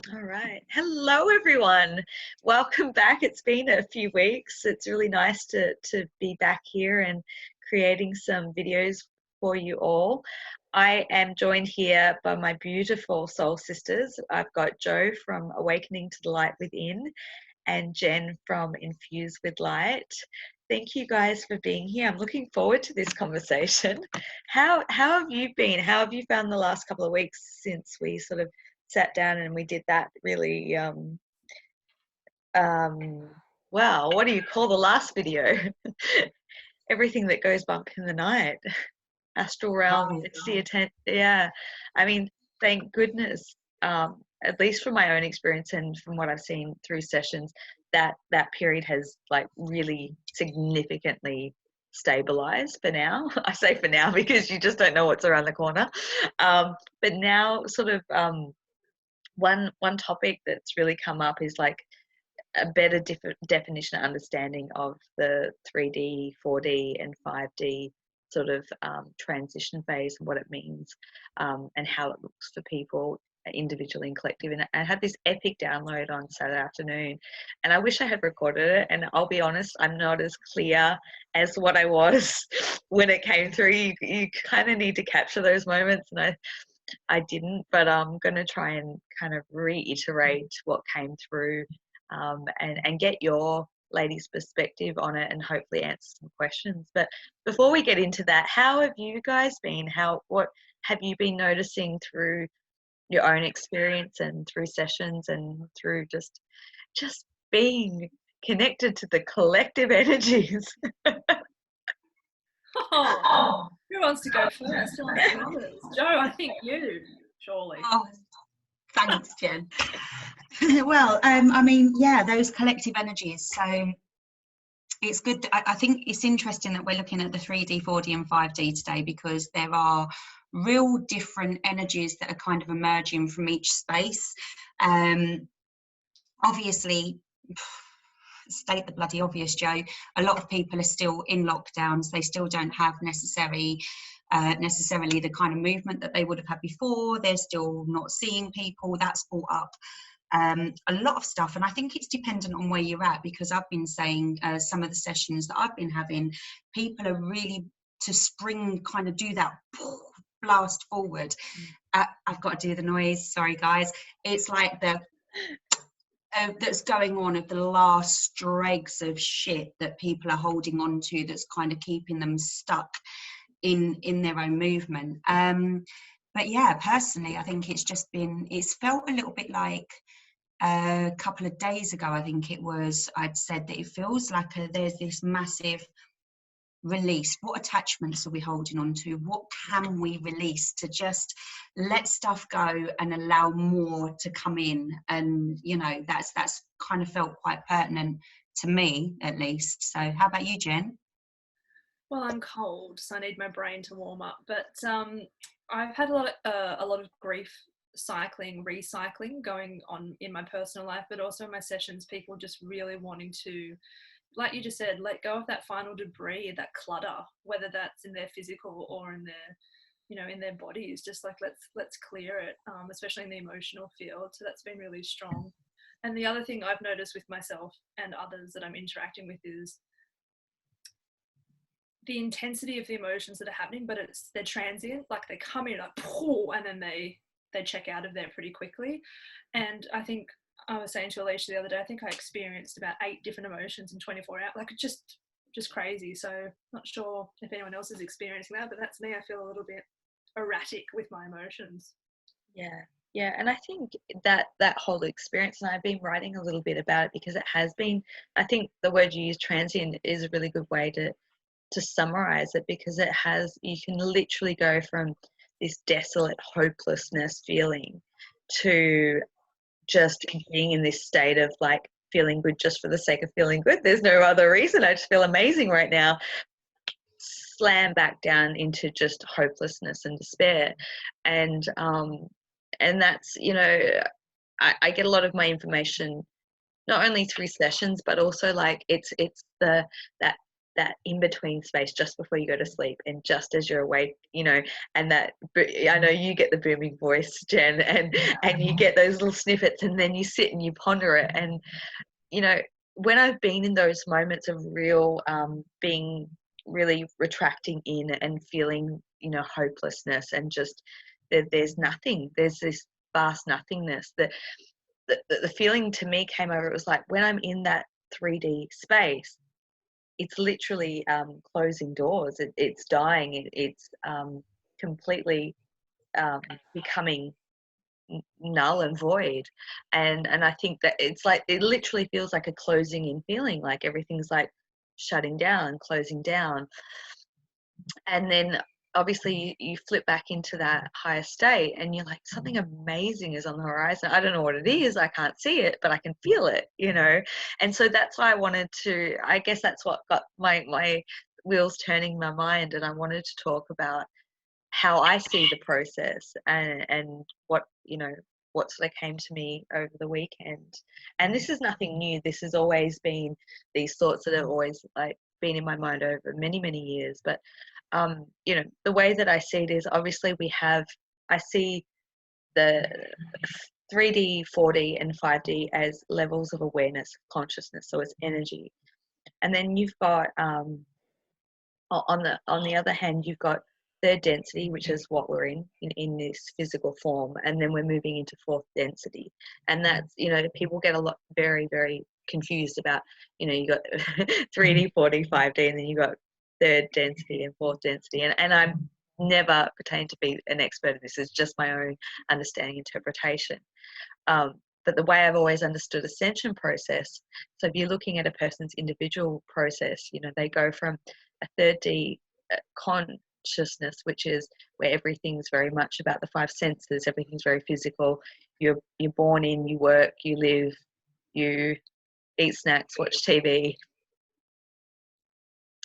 All right. Hello, everyone. Welcome back. It's been a few weeks. It's really nice to be back here and creating some videos for you all. I am joined here by my beautiful soul sisters. I've got Jo from Awakening to the Light Within and Jen from Infuse with Light. Thank you guys for being here. I'm looking forward to this conversation. How have you been? How have you found the last couple of weeks since we sort of sat down and we did that really well, what do you call the last video? Everything that goes bump in the night. Astral realm, it's the attempt. Yeah, I mean, thank goodness, at least from my own experience and from what I've seen through sessions, that period has like really significantly stabilized for now. I say for now because you just don't know what's around the corner, but now sort of one topic that's really come up is like a better definition and understanding of the 3D, 4D, and 5D sort of transition phase and what it means, and how it looks for people individually and collective. And I had this epic download on Saturday afternoon, and I wish I had recorded it. And I'll be honest, I'm not as clear as what I was when it came through. You kind of need to capture those moments, and I didn't, but I'm going to try and kind of reiterate what came through, and get your ladies' perspective on it and hopefully answer some questions. But before we get into that, how have you guys been? What have you been noticing through your own experience and through sessions and through just being connected to the collective energies? Oh, who wants to go first? Jo, I think you, surely. Oh, thanks, Jen. Well, I mean, yeah, those collective energies. So it's good. I think it's interesting that we're looking at the 3D, 4D, and 5D today, because there are real different energies that are kind of emerging from each space. Obviously, state the bloody obvious, Jo, a lot of people are still in lockdowns. They still don't have necessarily the kind of movement that they would have had before. They're still not seeing people. That's brought up a lot of stuff, and I think it's dependent on where you're at, because I've been saying some of the sessions that I've been having, people are really to spring, kind of do that blast forward. I've got to do the noise, sorry guys. It's like the that's going on of the last dregs of shit that people are holding on to, that's kind of keeping them stuck in their own movement. But yeah, personally, I think it's felt a little bit like a couple of days ago, I think it was, I'd said that it feels like there's this massive release. What attachments are we holding on to? What can we release to just let stuff go and allow more to come in? And you know, that's kind of felt quite pertinent to me, at least. So how about you, Jen? Well, I'm cold, so I need my brain to warm up. But I've had a lot of grief recycling going on in my personal life, but also in my sessions, people just really wanting to, like you just said, let go of that final debris, that clutter, whether that's in their physical or in their, in their bodies. Just like let's clear it, especially in the emotional field. So that's been really strong. And the other thing I've noticed with myself and others that I'm interacting with is the intensity of the emotions that are happening, but they're transient. Like they come in like, and then they check out of there pretty quickly. And I think I was saying to Alisha the other day, I think I experienced about 8 different emotions in 24 hours. Like just crazy. So not sure if anyone else is experiencing that, but that's me. I feel a little bit erratic with my emotions. Yeah, and I think that whole experience, and I've been writing a little bit about it because it has been, I think the word you use, transient, is a really good way to summarize it, because you can literally go from this desolate hopelessness feeling to just being in this state of like feeling good just for the sake of feeling good. There's no other reason. I just feel amazing right now. Slam back down into just hopelessness and despair. And that's, I get a lot of my information not only through sessions, but also like it's that that in-between space just before you go to sleep and just as you're awake, you know, and that, I know you get the booming voice, Jen, and you get those little snippets, and then you sit and you ponder it. And, you know, when I've been in those moments of real being really retracting in and feeling, you know, hopelessness, and just there's nothing, there's this vast nothingness, that the feeling to me came over. It was like when I'm in that 3D space, it's literally closing doors. It's dying. It's completely becoming null and void. And I think that it's like, it literally feels like a closing in feeling, like everything's like shutting down, closing down. And then obviously you flip back into that higher state and you're like, something amazing is on the horizon. I don't know what it is, I can't see it, but I can feel it, you know. And so that's why I wanted to, I guess that's what got my wheels turning my mind, and I wanted to talk about how I see the process, and what, you know, what sort of came to me over the weekend. And this is nothing new. This has always been these thoughts that have always like been in my mind over many years. But you know, the way that I see it is, obviously I see the 3D, 4D, and 5D as levels of awareness, consciousness. So it's energy. And then you've got on the other hand, you've got third density, which is what we're in this physical form, and then we're moving into fourth density. And that's, you know, people get a lot very confused about, you know, you got 3D, 4D, 5D, and then you got third density and fourth density. And I'm never pretending to be an expert in this. It's just my own understanding, interpretation. But the way I've always understood ascension process, so if you're looking at a person's individual process, you know, they go from a 3D consciousness, which is where everything's very much about the five senses, everything's very physical. You're born in, you work, you live, you eat snacks, watch TV,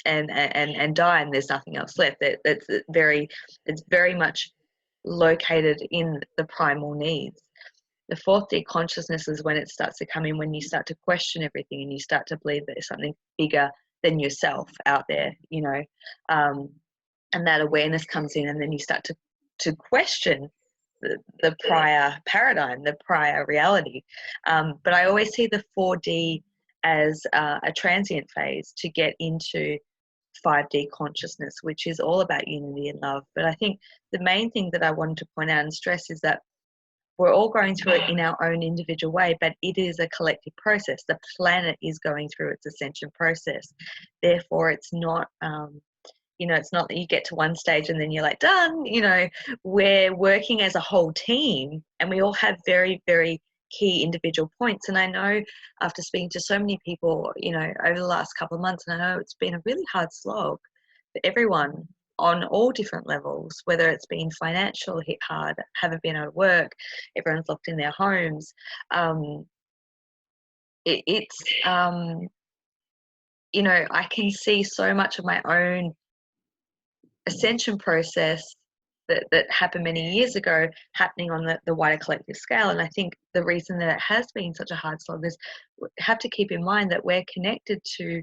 and die, and there's nothing else left. It's very much located in the primal needs. The 4D consciousness is when it starts to come in, when you start to question everything and you start to believe that there's something bigger than yourself out there, you know, and that awareness comes in, and then you start to question the prior paradigm, the prior reality. But I always see the 4D as a transient phase to get into 5D consciousness, which is all about unity and love. But I think the main thing that I wanted to point out and stress is that we're all going through it in our own individual way, but it is a collective process. The planet is going through its ascension process. Therefore, it's not, you know, it's not that you get to one stage and then you're like, done. You know, we're working as a whole team, and we all have very key individual points. And I know, after speaking to so many people, you know, over the last couple of months, and I know it's been a really hard slog for everyone on all different levels, whether it's been financial, hit hard, haven't been able to work, everyone's locked in their homes. It's you know, I can see so much of my own ascension process that happened many years ago happening on the wider collective scale. And I think the reason that it has been such a hard slog is we have to keep in mind that we're connected to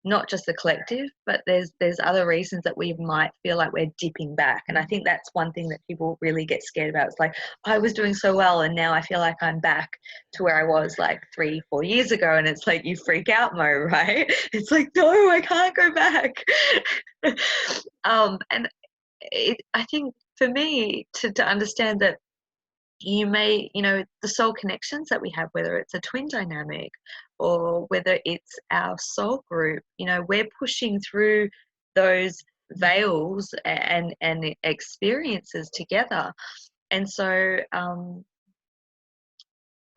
not just the collective, but there's other reasons that we might feel like we're dipping back. And I think that's one thing that people really get scared about. It's like, I was doing so well and now I feel like I'm back to where I was like 3-4 years ago. And it's like, you freak out, Mo, right? It's like, no, I can't go back. And I think for me to understand that you may, you know, the soul connections that we have, whether it's a twin dynamic or whether it's our soul group, you know, we're pushing through those veils and experiences together. And so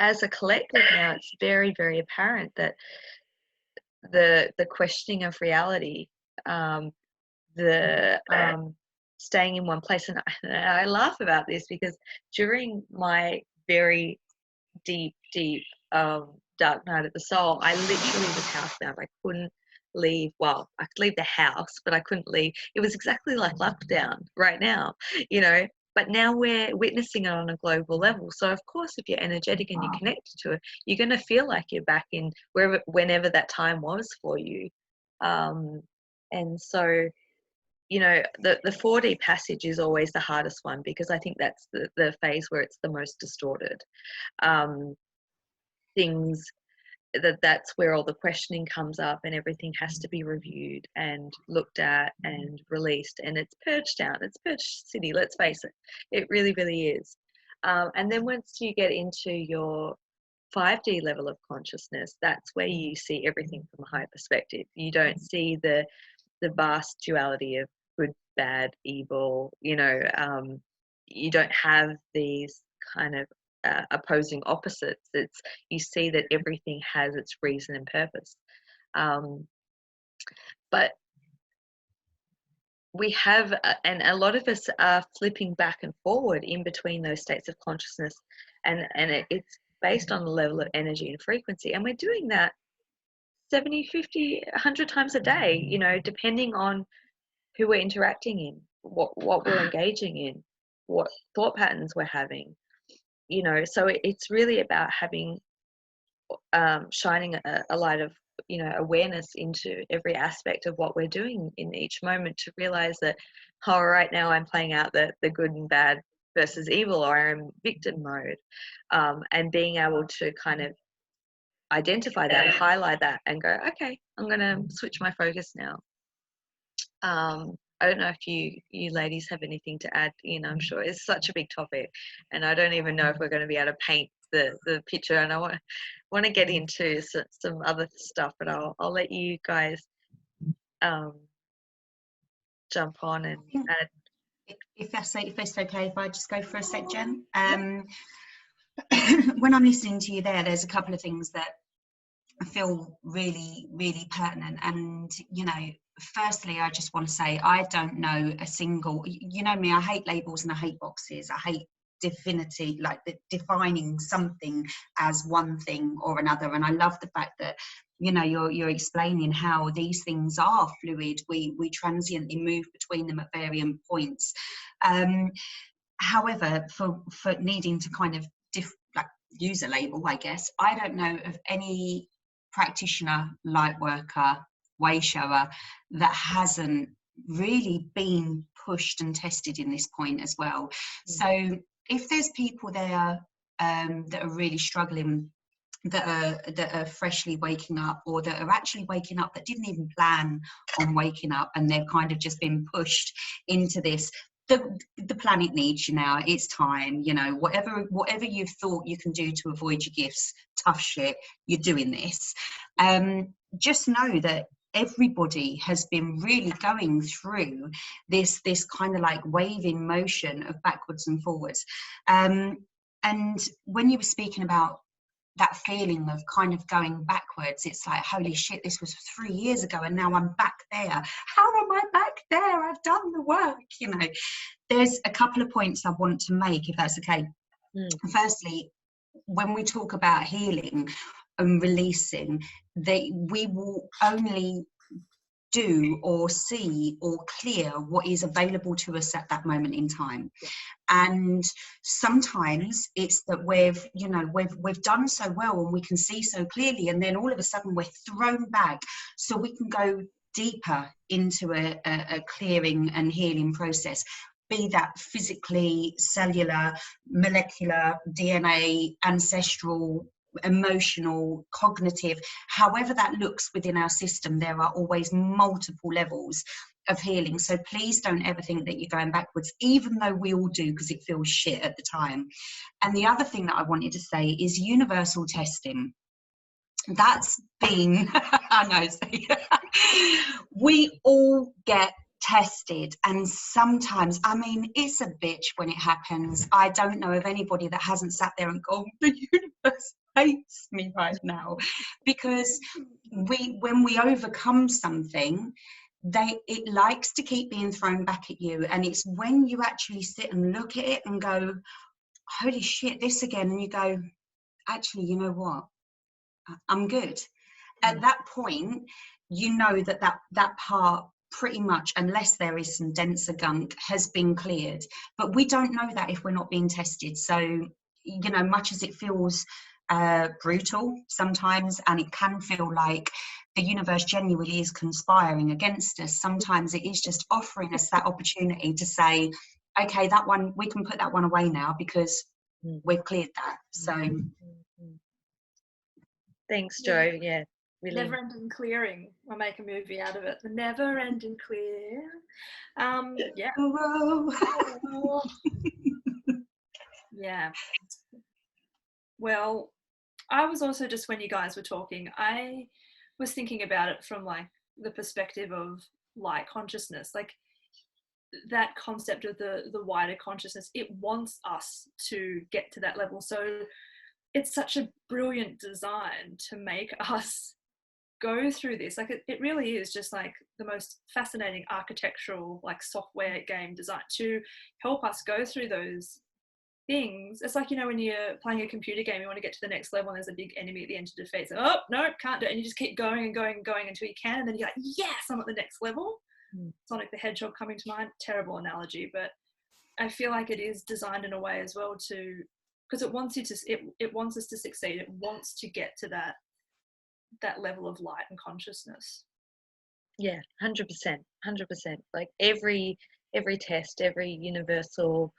as a collective now, it's very apparent that the questioning of reality, staying in one place. And I laugh about this because during my very deep dark night of the soul, I literally was housebound. I couldn't leave. Well, I could leave the house, but I couldn't leave. It was exactly like lockdown right now, you know. But now we're witnessing it on a global level. So of course, if you're energetic and you're connected to it, you're going to feel like you're back in whenever that time was for you. And so, you know, the 4D passage is always the hardest one, because I think that's the phase where it's the most distorted. Things that's where all the questioning comes up, and everything has to be reviewed and looked at and released, and it's purged out. It's purged city, let's face it. It really, really is. And then once you get into your 5D level of consciousness, that's where you see everything from a higher perspective. You don't see the vast duality of good, bad, evil. You know, you don't have these kind of opposing opposites. It's, you see that everything has its reason and purpose. But we have, and a lot of us are flipping back and forward in between those states of consciousness, and it's based on the level of energy and frequency, and we're doing that 70, 50, 100 times a day, you know, depending on who we're interacting in, what we're engaging in, what thought patterns we're having, you know. So it's really about having shining a light of, you know, awareness into every aspect of what we're doing in each moment, to realize that, oh, right now I'm playing out the good and bad versus evil, or I'm victim mode, and being able to kind of identify that, highlight that, and go, okay, I'm going to switch my focus now. I don't know if you ladies have anything to add in. I'm sure it's such a big topic, and I don't even know if we're going to be able to paint the picture, and I want to get into some other stuff, but I'll let you guys jump on and add. If that's okay, if I just go for a sec, Jen. When I'm listening to you there's a couple of things that I feel really, really pertinent. And, you know, firstly, I just want to say, I don't know a single, you know me, I hate labels and I hate boxes. I hate divinity, like defining something as one thing or another. And I love the fact that, you know, you're explaining how these things are fluid. We transiently move between them at varying points. However, for needing to kind of use a label, I guess, I don't know of any practitioner, light worker, way shower that hasn't really been pushed and tested in this point as well. So if there's people there that are really struggling, that are freshly waking up, or that are actually waking up that didn't even plan on waking up, and they've kind of just been pushed into this, the planet needs you now. It's time, you know, whatever you've thought you can do to avoid your gifts, tough shit, you're doing this. Just know that everybody has been really going through this kind of like waving motion of backwards and forwards. And when you were speaking about that feeling of kind of going backwards, it's like, holy shit, this was 3 years ago and now I'm back there. How am I back there? I've done the work, you know. There's a couple of points I want to make, if that's okay. Firstly, when we talk about healing and releasing, we will only do or see or clear what is available to us at that moment in time. And sometimes it's that we've done so well and we can see so clearly, and then all of a sudden we're thrown back so we can go deeper into a clearing and healing process, be that physically, cellular, molecular, DNA, ancestral, emotional, cognitive, however that looks within our system. There are always multiple levels of healing. So please don't ever think that you're going backwards, even though we all do, because it feels shit at the time. And the other thing that I wanted to say is universal testing. That's been, I know, we all get tested, and sometimes, I mean, it's a bitch when it happens. I don't know of anybody that hasn't sat there and gone, the universe hates me right now, because when we overcome something, it likes to keep being thrown back at you. And it's when you actually sit and look at it and go, holy shit, this again, and you go, actually, you know what, I'm good. At that point, you know that part pretty much, unless there is some denser gunk, has been cleared. But we don't know that if we're not being tested. So, you know, much as it feels brutal sometimes, and it can feel like the universe genuinely is conspiring against us. Sometimes it is just offering us that opportunity to say, okay, that one, we can put that one away now because we've cleared that. So thanks, Jo. Yeah, really. Never ending clearing. I'll make a movie out of it. The never ending clear. Yeah. Yeah. Well, I was also, just when you guys were talking, I was thinking about it from like the perspective of light consciousness, like that concept of the wider consciousness. It wants us to get to that level. So it's such a brilliant design to make us go through this. Like it really is just like the most fascinating architectural, like software game design to help us go through those things. It's like, you know, when you're playing a computer game, you want to get to the next level and there's a big enemy at the end to defeat. So, oh, no, can't do it. And you just keep going and going and going until you can. And then you're like, yes, I'm at the next level. Sonic the Hedgehog coming to mind. Terrible analogy, but I feel like it is designed in a way as well to, because it wants you to, it wants us to succeed. It wants to get to that level of light and consciousness. Yeah, 100%. Like every test, every universal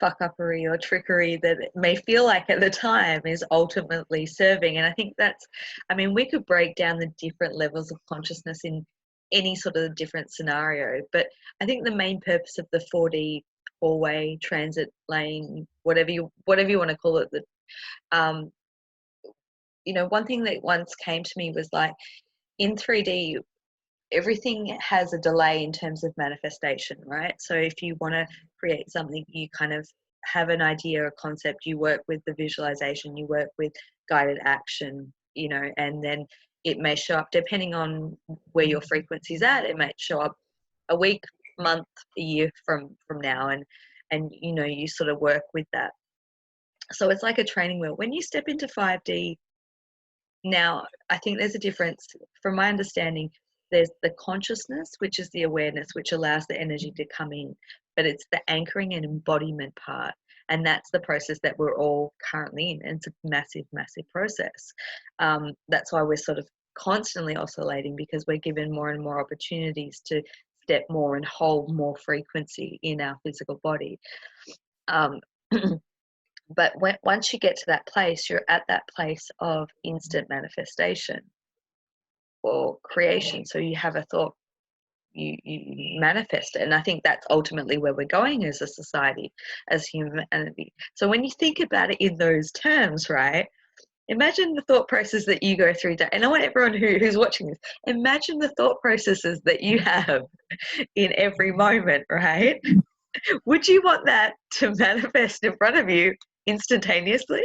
fuck-uppery or trickery that it may feel like at the time is ultimately serving. And I think that's, I mean, we could break down the different levels of consciousness in any sort of different scenario, but I think the main purpose of the 4D four-way transit lane, whatever you want to call it, you know, one thing that once came to me was like, in 3D, everything has a delay in terms of manifestation, right? So if you want to create something, you kind of have an idea, a concept, you work with the visualization, you work with guided action, you know, and then it may show up depending on where your frequency's at. It might show up a week, month, a year from now, and you know, you sort of work with that. So it's like a training wheel. When you step into 5D now, I think there's a difference. From my understanding, there's the consciousness, which is the awareness, which allows the energy to come in, but it's the anchoring and embodiment part, and that's the process that we're all currently in, and it's a massive process. That's why we're sort of constantly oscillating, because we're given more and more opportunities to step more and hold more frequency in our physical body. But once you get to that place, you're at that place of instant manifestation or creation. So you have a thought, you manifest it. And I think that's ultimately where we're going as a society, as humanity. So when you think about it in those terms, right, imagine the thought process that you go through. And I want everyone who's watching this, imagine the thought processes that you have in every moment, right? Would you want that to manifest in front of you instantaneously?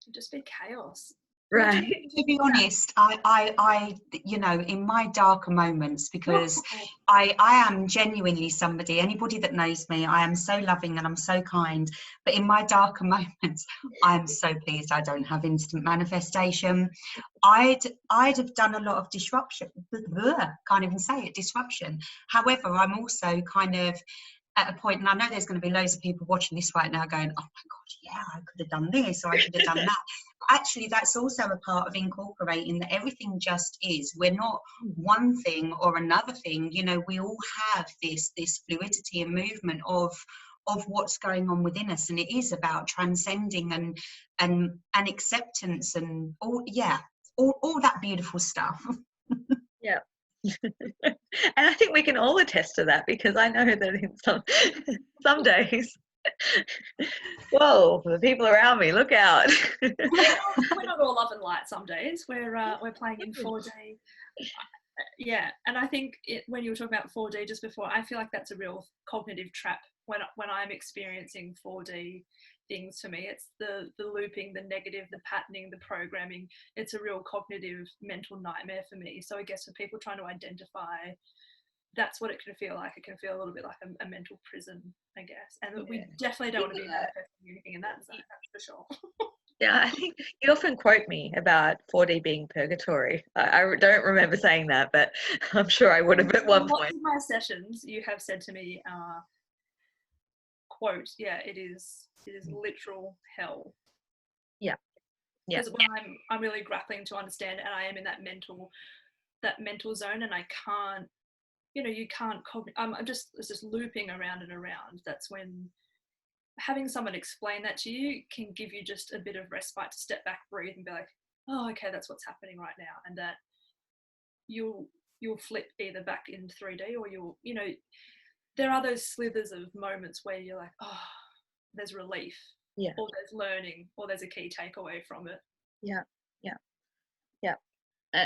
It'd just be chaos. Right. To be honest, I you know, in my darker moments, because I am genuinely somebody, anybody that knows me, I am so loving and I'm so kind, but in my darker moments, I am so pleased I don't have instant manifestation. I'd have done a lot of disruption, can't even say it, disruption. However, I'm also kind of at a point, and I know there's going to be loads of people watching this right now going, oh my God, yeah, I could have done this or I could have done that. Actually, that's also a part of incorporating that everything just is. We're not one thing or another thing. You know, we all have this fluidity and movement of what's going on within us, and it is about transcending and acceptance and all that beautiful stuff. Yeah. And I think we can all attest to that, because I know that in some days, whoa, the people around me, look out. We're not all love and light some days. We're playing in 4D. Yeah, and I think when you were talking about 4D just before, I feel like that's a real cognitive trap when I'm experiencing 4D things. For me, it's the looping, the negative, the patterning, the programming. It's a real cognitive mental nightmare for me. So I guess for people trying to identify, that's what it can feel like. It can feel a little bit like a mental prison, I guess. And we definitely don't want to be manifesting anything in that zone, that's for sure. Yeah, I think you often quote me about 4D being purgatory. I don't remember saying that, but I'm sure I would have at one point. Lots of my sessions, you have said to me, quote, yeah, it is literal hell. Yeah. Yeah. Because when I'm really grappling to understand, and I am in that mental zone, and I can't, you can't it's just looping around and around. That's when having someone explain that to you can give you just a bit of respite to step back, breathe, and be like, oh, okay, that's what's happening right now. And that you'll flip either back in 3D, or there are those slithers of moments where you're like, oh, there's relief, Yeah. or there's learning, or there's a key takeaway from it. Yeah.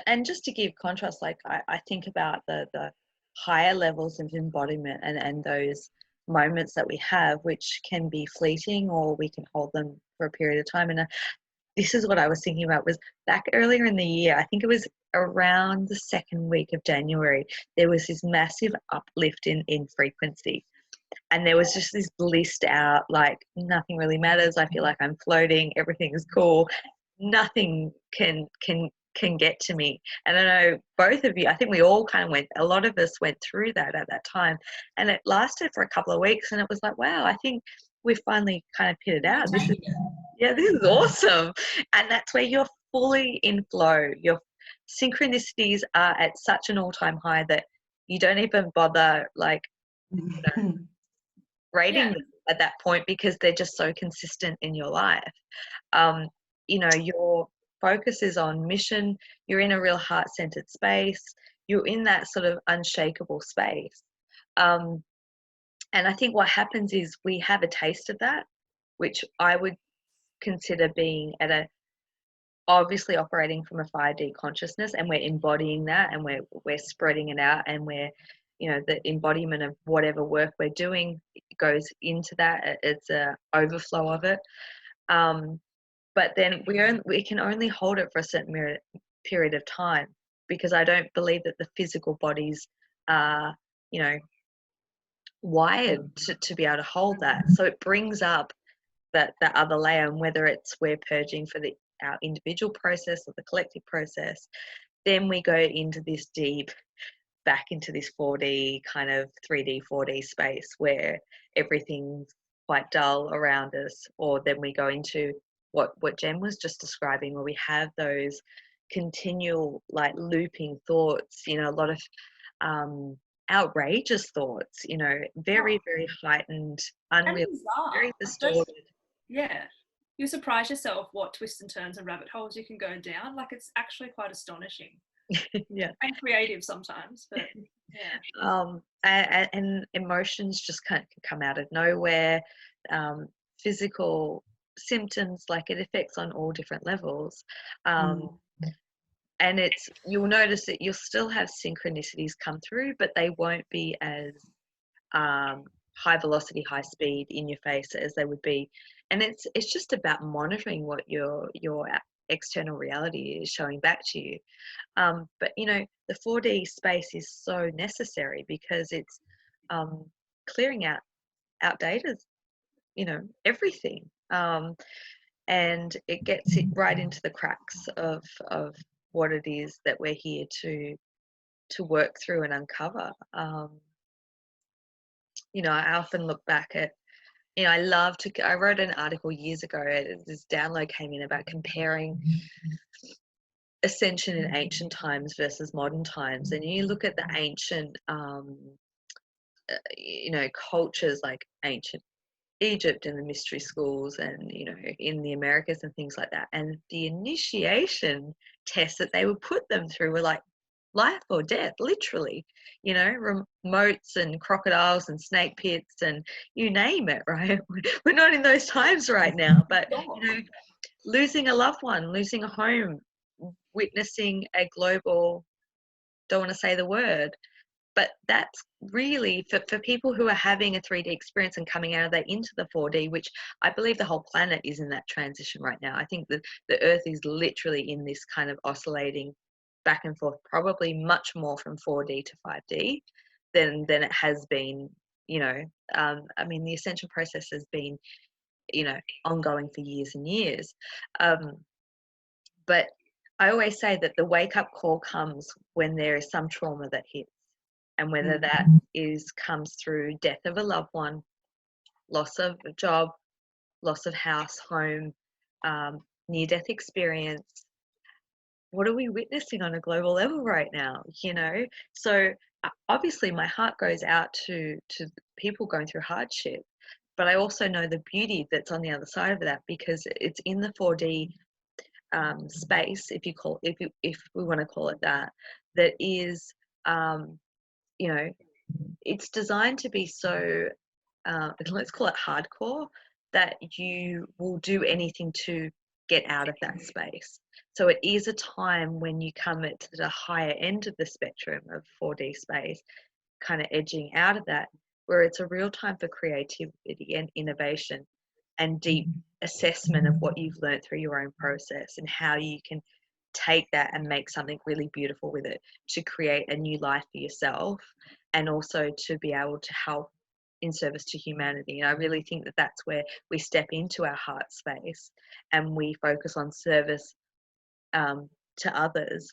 And just to give contrast, like I think about the higher levels of embodiment and those moments that we have, which can be fleeting, or we can hold them for a period of time. And this is what I was thinking about, was back earlier in the year, I think it was around the second week of January, there was this massive uplift in frequency. And there was just this blissed out, like nothing really matters. I feel like I'm floating. Everything's cool. Nothing can get to me. And I know both of you, I think we all kind of a lot of us went through that at that time. And it lasted for a couple of weeks. And it was like, wow, I think we've finally kind of pitted out. This is awesome. And that's where you're fully in flow. Your synchronicities are at such an all-time high that you don't even bother rating them at that point, because they're just so consistent in your life. Your focus is on mission. You're in a real heart-centered space. You're in that sort of unshakable space. And I think what happens is we have a taste of that, which I would consider being obviously operating from a 5D consciousness, and we're embodying that, and we're spreading it out, and we're, the embodiment of whatever work we're doing goes into that. It's a overflow of it. But then we can only hold it for a certain period of time, because I don't believe that the physical bodies are, wired to be able to hold that. So it brings up that other layer, and whether it's we're purging for our individual process or the collective process, then we go into this deep, back into this 4D kind of 3D 4D space where everything's quite dull around us. Or then we go into what Jen was just describing, where we have those continual looping thoughts, a lot of outrageous thoughts, very, very heightened, unreal, very distorted. Yeah. You surprise yourself what twists and turns and rabbit holes you can go down. It's actually quite astonishing. Yeah. And creative sometimes, but yeah. And emotions just can't come out of nowhere. Physical symptoms, it affects on all different levels. And you'll notice that you'll still have synchronicities come through, but they won't be as high velocity, high speed in your face as they would be. And it's just about monitoring what your external reality is showing back to you. But the 4D space is so necessary, because it's clearing out outdated, everything. And it gets it right into the cracks of what it is that we're here to work through and uncover. I often look back at, I wrote an article years ago, this download came in about comparing ascension in ancient times versus modern times. And you look at the ancient, cultures like ancient Egypt and the mystery schools, and in the Americas and things like that, and the initiation tests that they would put them through were like life or death, literally, remotes and crocodiles and snake pits and you name it, right? We're not in those times right now, but losing a loved one, losing a home, witnessing a global, don't want to say the word, but that's really for people who are having a 3D experience and coming out of that into the 4D, which I believe the whole planet is in that transition right now. I think that the Earth is literally in this kind of oscillating back and forth, probably much more from 4D to 5D than it has been. I mean, the ascension process has been, ongoing for years and years. But I always say that the wake-up call comes when there is some trauma that hits. And whether that comes through death of a loved one, loss of a job, loss of house, home, near-death experience, what are we witnessing on a global level right now? You know, so obviously my heart goes out to people going through hardship, but I also know the beauty that's on the other side of that, because it's in the 4D space, if we want to call it that, that is, you know, it's designed to be so, let's call it hardcore, that you will do anything to get out of that space. So it is a time when you come at the higher end of the spectrum of 4D space, kind of edging out of that, where it's a real time for creativity and innovation and deep assessment of what you've learned through your own process, and how you can take that and make something really beautiful with it to create a new life for yourself, and also to be able to help in service to humanity. And I really think that that's where we step into our heart space and we focus on service to others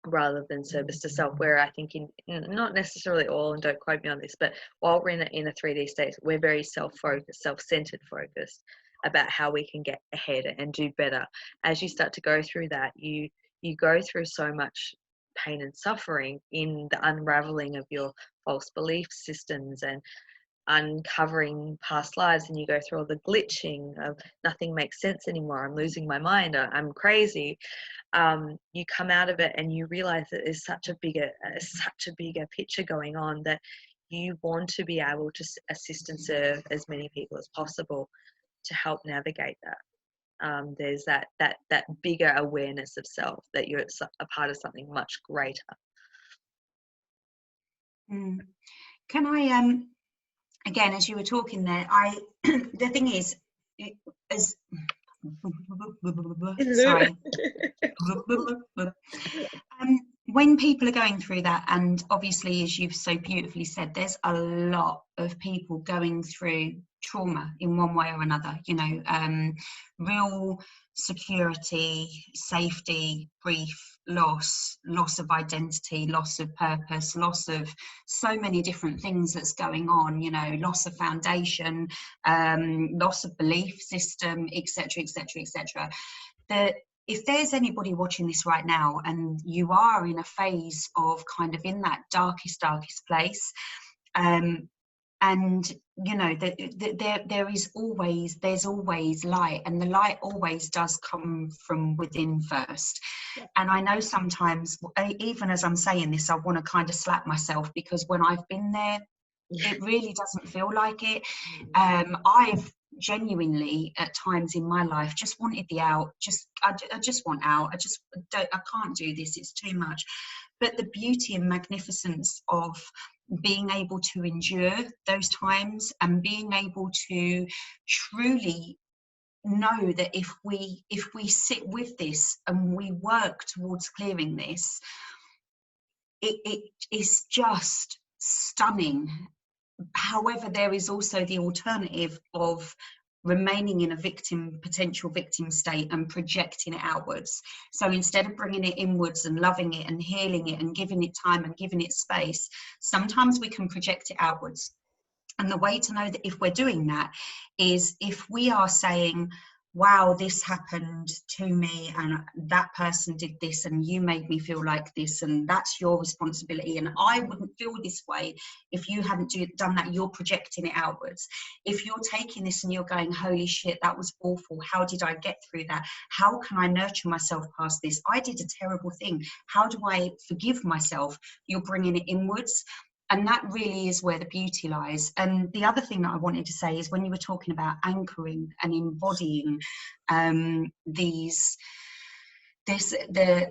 rather than service to self, where I think in not necessarily all, and don't quote me on this, but while we're in a 3D state, we're very self-focused, self-centered focused about how we can get ahead and do better. As you start to go through that, you go through so much pain and suffering in the unraveling of your false belief systems and uncovering past lives, and you go through all the glitching of nothing makes sense anymore, I'm losing my mind, I'm crazy. You come out of it and you realize that there's such a bigger picture going on, that you want to be able to assist and serve as many people as possible to help navigate that. There's that bigger awareness of self, that you're a part of something much greater. Can I again, as you were talking there, the thing is, as sorry. When people are going through that, and obviously, as you've so beautifully said, there's a lot of people going through trauma in one way or another, you know, real security, safety, grief, loss of identity, loss of purpose, loss of so many different things that's going on, you know, loss of foundation, loss of belief system, etc., etc., etc. That if there's anybody watching this right now and you are in a phase of kind of in that darkest place, and you know there's always light, and the light always does come from within first. And I know sometimes, even as I'm saying this, I want to kind of slap myself, because when I've been there, it really doesn't feel like it. I've genuinely at times in my life just wanted the out. I just want out. I can't do this, it's too much. But the beauty and magnificence of being able to endure those times, and being able to truly know that if we sit with this and we work towards clearing this, it is just stunning. However, there is also the alternative of remaining in a potential victim state and projecting it outwards. So instead of bringing it inwards and loving it and healing it and giving it time and giving it space, sometimes we can project it outwards. And the way to know that if we're doing that is if we are saying, wow, this happened to me and that person did this and you made me feel like this, and that's your responsibility, and I wouldn't feel this way if you hadn't done that. You're projecting it outwards. If you're taking this and you're going, holy shit, that was awful, how did I get through that? How can I nurture myself past this? I did a terrible thing, how do I forgive myself? You're bringing it inwards. And that really is where the beauty lies. And the other thing that I wanted to say is, when you were talking about anchoring and embodying the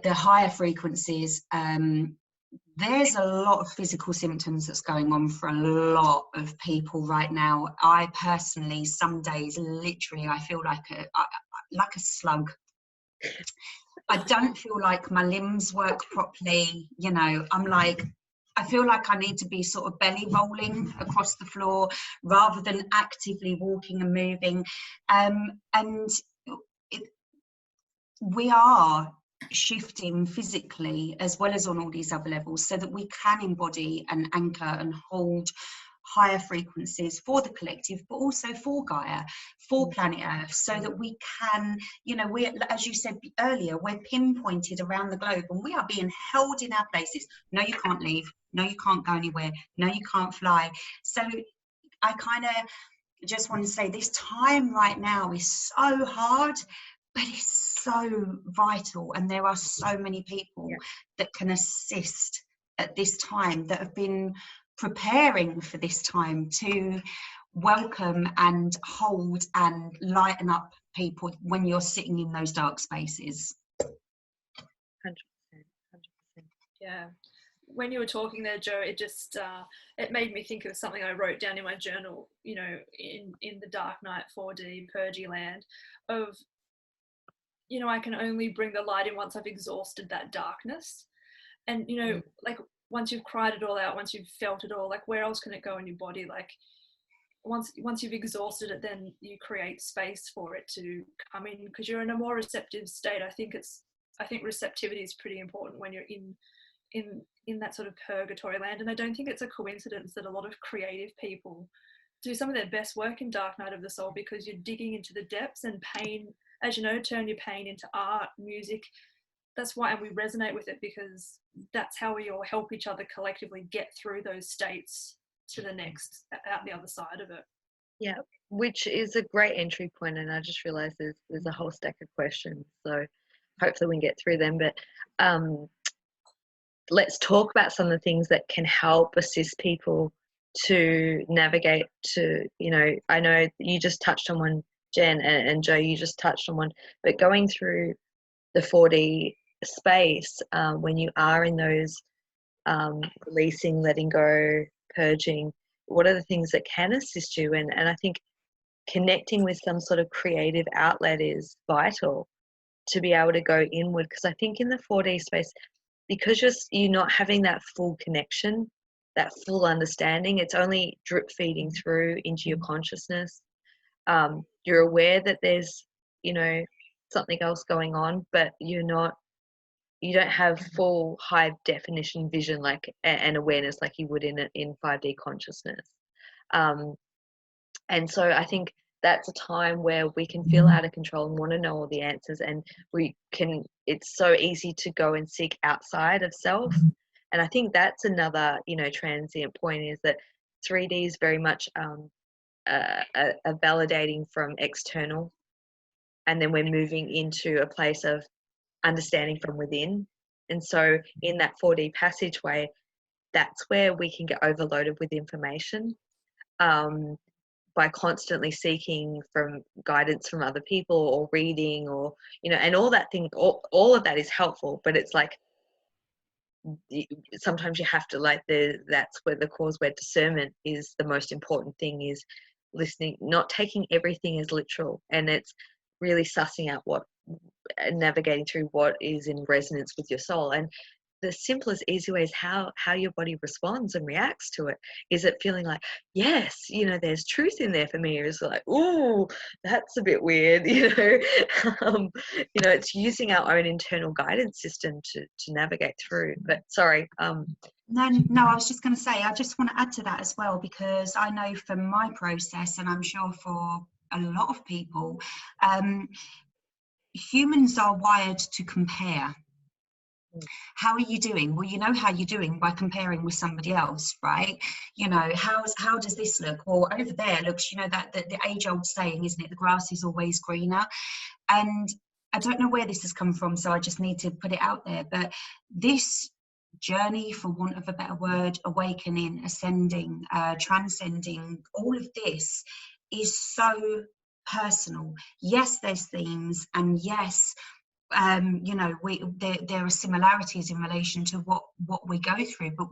higher frequencies, there's a lot of physical symptoms that's going on for a lot of people right now. I personally, some days, literally, I feel like a slug. I don't feel like my limbs work properly. You know, I feel like I need to be sort of belly rolling across the floor rather than actively walking and moving. We are shifting physically as well as on all these other levels, so that we can embody and anchor and hold higher frequencies for the collective, but also for Gaia, for planet Earth, so that we can, you know, we're, as you said earlier, we're pinpointed around the globe and we are being held in our places. No, you can't leave. No, you can't go anywhere. No, you can't fly. So I kind of just want to say this time right now is so hard, but it's so vital, and there are so many people that can assist at this time, that have been preparing for this time to welcome and hold and lighten up people when you're sitting in those dark spaces. 100%. Yeah. When you were talking there, Jo, it just it made me think of something I wrote down in my journal, you know, in the Dark Night 4D Purgy land of, you know, I can only bring the light in once I've exhausted that darkness. And, you know, like once you've cried it all out, once you've felt it all, like where else can it go in your body? Like once you've exhausted it, then you create space for it to come in, because you're in a more receptive state. I think receptivity is pretty important when you're in that sort of purgatory land. And I don't think it's a coincidence that a lot of creative people do some of their best work in Dark Night of the Soul, because you're digging into the depths, and pain, as you know, turn your pain into art, music. That's why, and we resonate with it, because that's how we all help each other collectively get through those states to the next, out the other side of it. Yeah, which is a great entry point, and I just realized there's a whole stack of questions, so hopefully we can get through them. But let's talk about some of the things that can help assist people to navigate to, you know, I know you just touched on one, Jen, and Jo, you just touched on one, but going through the 4D space, when you are in those releasing, letting go, purging, what are the things that can assist you? And I think connecting with some sort of creative outlet is vital to be able to go inward, because I think in the 4D space, because you're not having that full connection, that full understanding, it's only drip feeding through into your consciousness. You're aware that there's, you know, something else going on, but you don't have full high definition vision like and awareness like you would in 5D consciousness. And so I think that's a time where we can feel out of control and want to know all the answers, and it's so easy to go and seek outside of self. And I think that's another, you know, transient point, is that 3D is very much a validating from external, and then we're moving into a place of understanding from within. And so in that 4D passageway, that's where we can get overloaded with information by constantly seeking from guidance from other people, or reading, or, you know, and all that thing, all of that is helpful, but it's like sometimes you have to, like, that's where the cause where discernment is the most important thing, is listening, not taking everything as literal, and it's really sussing out navigating through what is in resonance with your soul. And the simplest, easy way is how your body responds and reacts to it. Is it feeling like, yes, you know, there's truth in there for me, or is it like, oh, that's a bit weird, you know? You know, it's using our own internal guidance system to navigate through. But sorry. No, I was just going to say, I just want to add to that as well, because I know from my process, and I'm sure for a lot of people, humans are wired to compare. How are you doing? Well, you know how you're doing by comparing with somebody else, right? You know, how does this look? Well, over there looks, you know, that the age-old saying, isn't it? The grass is always greener. And I don't know where this has come from, so I just need to put it out there. But this journey, for want of a better word, awakening, ascending, transcending, all of this is so personal. Yes, there's themes, and yes, you know, there are similarities in relation to what we go through, but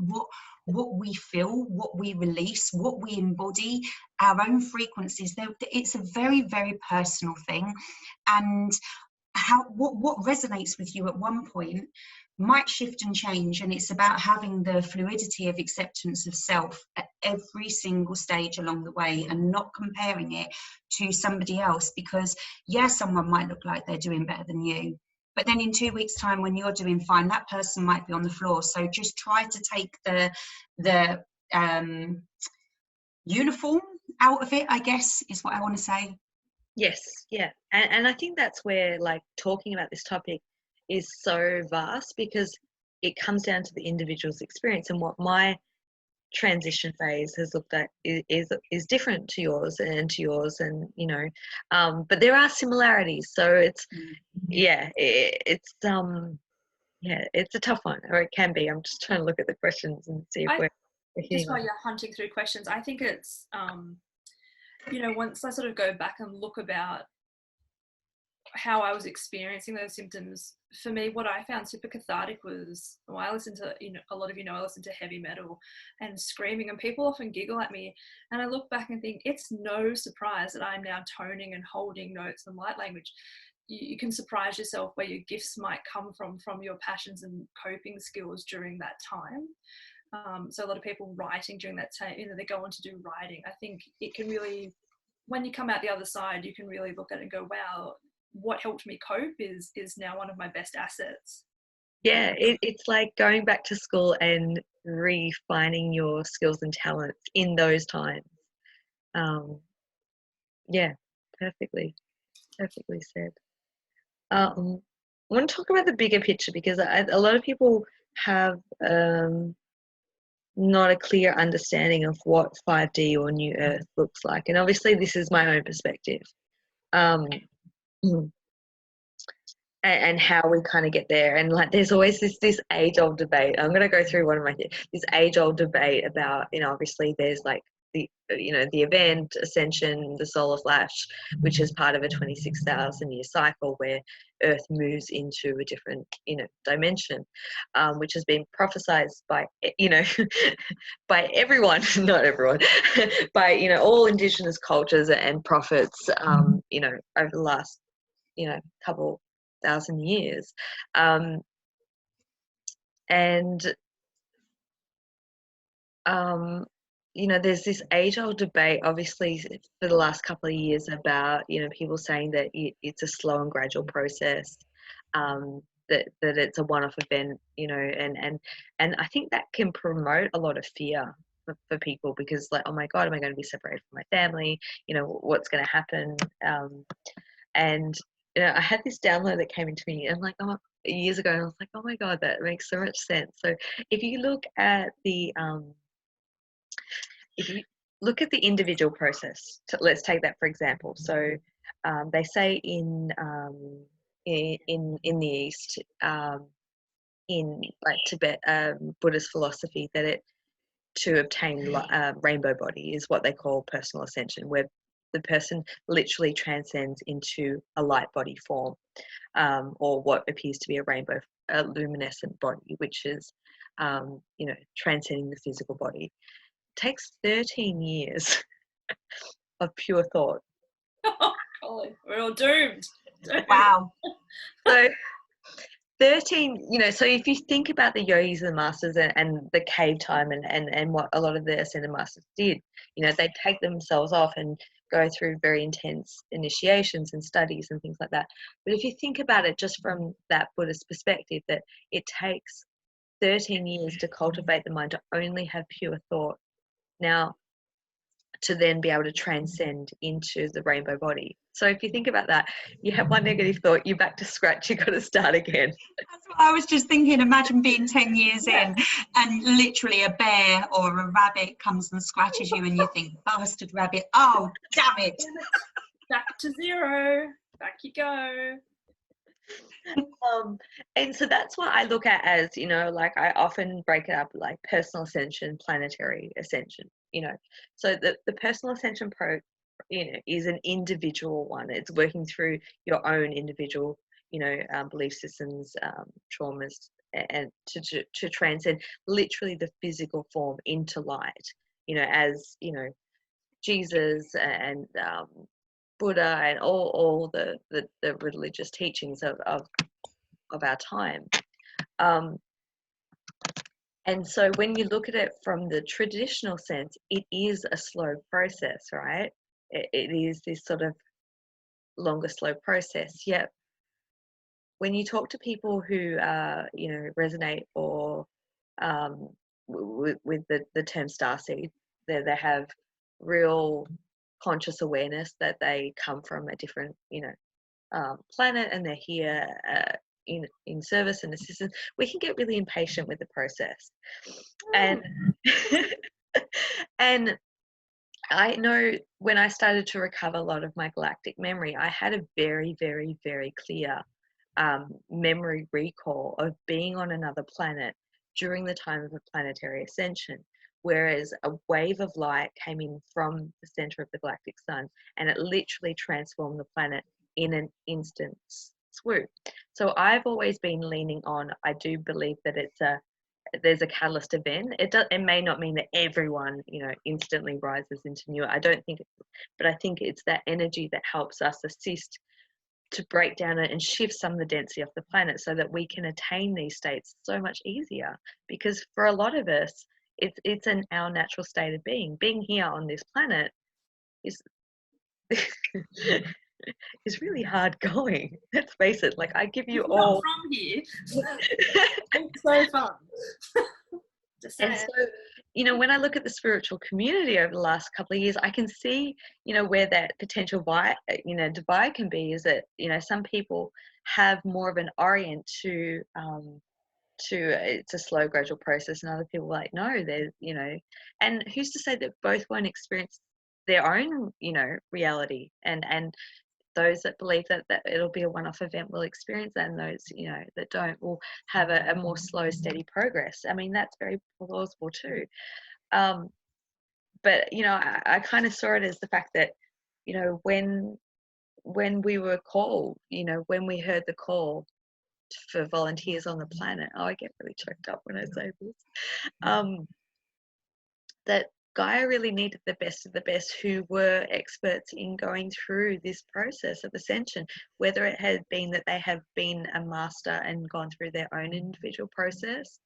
what we feel, what we release, what we embody, our own frequencies, it's a very, very personal thing. And what resonates with you at one point might shift and change, and it's about having the fluidity of acceptance of self at every single stage along the way, and not comparing it to somebody else, because someone might look like they're doing better than you, but then in 2 weeks' time, when you're doing fine, that person might be on the floor. So just try to take the uniform out of it, I guess, is what I want to say. Yes, yeah. And I think that's where, like, talking about this topic is so vast, because it comes down to the individual's experience, and what my transition phase has looked at is different to yours and to yours, and but there are similarities. So it's it's a tough one, or it can be. I'm just trying to look at the questions and see if we're hitting Just while on. you're hunting through questions, I think it's once I sort of go back and look about how I was experiencing those symptoms, for me, what I found super cathartic was, well, I listen to, a lot of I listen to heavy metal and screaming, and people often giggle at me. And I look back and think, it's no surprise that I'm now toning and holding notes and light language. You can surprise yourself where your gifts might come from your passions and coping skills during that time. So a lot of people writing during that time, they go on to do writing. I think it can really, when you come out the other side, you can really look at it and go, wow, what helped me cope is now one of my best assets. Yeah, it's like going back to school and refining your skills and talents in those times. Yeah, perfectly said. I want to talk about the bigger picture, because a lot of people have not a clear understanding of what 5D or New Earth looks like. And obviously this is my own perspective. Um, and how we kind of get there, and like there's always this age-old debate. I'm going to go through one of my this age-old debate about, obviously there's like the the event Ascension, the solar flash, which is part of a 26,000 year cycle where Earth moves into a different dimension, which has been prophesied by by everyone, not everyone, by all indigenous cultures and prophets, over the last couple thousand years. There's this age-old debate, obviously, for the last couple of years about, people saying that it's a slow and gradual process, that it's a one-off event, and I think that can promote a lot of fear for people, because like, oh my God, am I going to be separated from my family? What's going to happen? And I had this download that came into me, and like, years ago, and I was like, oh my God, that makes so much sense. So if you look at the individual process, let's take that for example. So they say in the East, in like Tibet, Buddhist philosophy, that to obtain rainbow body is what they call personal ascension, where the person literally transcends into a light body form, or what appears to be a rainbow, a luminescent body, which is, transcending the physical body. It takes 13 years of pure thought. Oh, we're all doomed. Wow. So 13, so if you think about the yogis and the masters and the cave time and what a lot of the ascended masters did, they take themselves off and go through very intense initiations and studies and things like that. But if you think about it just from that Buddhist perspective, that it takes 13 years to cultivate the mind to only have pure thought, now to then be able to transcend into the rainbow body. So if you think about that, you have one negative thought, you're back to scratch, you've got to start again. That's what I was just thinking. Imagine being 10 years in and literally a bear or a rabbit comes and scratches you and you think, bastard rabbit, oh, damn it. Back to zero. Back you go. And so that's what I look at as, like I often break it up like personal ascension, planetary ascension, So the personal ascension is an individual one. It's working through your own individual, belief systems, traumas, and to transcend literally the physical form into light, as, Jesus and Buddha and all the religious teachings of our time. And so when you look at it from the traditional sense, it is a slow process, right? It is this sort of longer, slow process. Yet when you talk to people who, resonate or with the term starseed, they have real conscious awareness that they come from a different, planet, and they're here in service and assistance, we can get really impatient with the process. And and I know when I started to recover a lot of my galactic memory, I had a very, very, very clear memory recall of being on another planet during the time of a planetary ascension, whereas a wave of light came in from the center of the galactic sun, and it literally transformed the planet in an instant swoop. So I've always been leaning on, I do believe that there's a catalyst event. It may not mean that everyone, instantly rises into new. I don't think, but I think it's that energy that helps us assist to break down it and shift some of the density of the planet so that we can attain these states so much easier. Because for a lot of us, it's our natural state of being. Being here on this planet is is really hard going. Let's face it. Like, I give you If all not from here. It's so fun. Just and saying. so, when I look at the spiritual community over the last couple of years, I can see, where that potential divide can be, is that, some people have more of an orient to it's a slow, gradual process, and other people are like, no, there's, and who's to say that both won't experience their own, reality, and those that believe that it'll be a one-off event will experience that, and those that don't will have a more slow, steady progress. I mean, that's very plausible too. But I kind of saw it as the fact that when we were called, when we heard the call for volunteers on the planet, I get really choked up when I say this, that Gaia really needed the best of the best who were experts in going through this process of ascension, whether it had been that they have been a master and gone through their own individual process,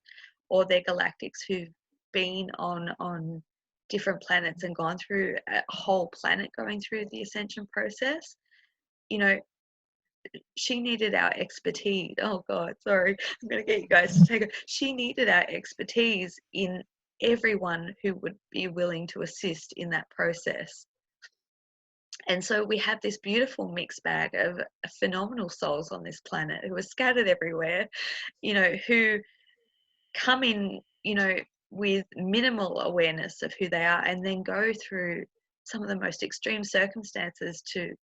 or they're galactics who've been on different planets and gone through a whole planet going through the ascension process. She needed our expertise. Oh God, sorry, I'm gonna get you guys to take it. She needed our expertise in everyone who would be willing to assist in that process. And so we have this beautiful mixed bag of phenomenal souls on this planet who are scattered everywhere, who come in, with minimal awareness of who they are, and then go through some of the most extreme circumstances to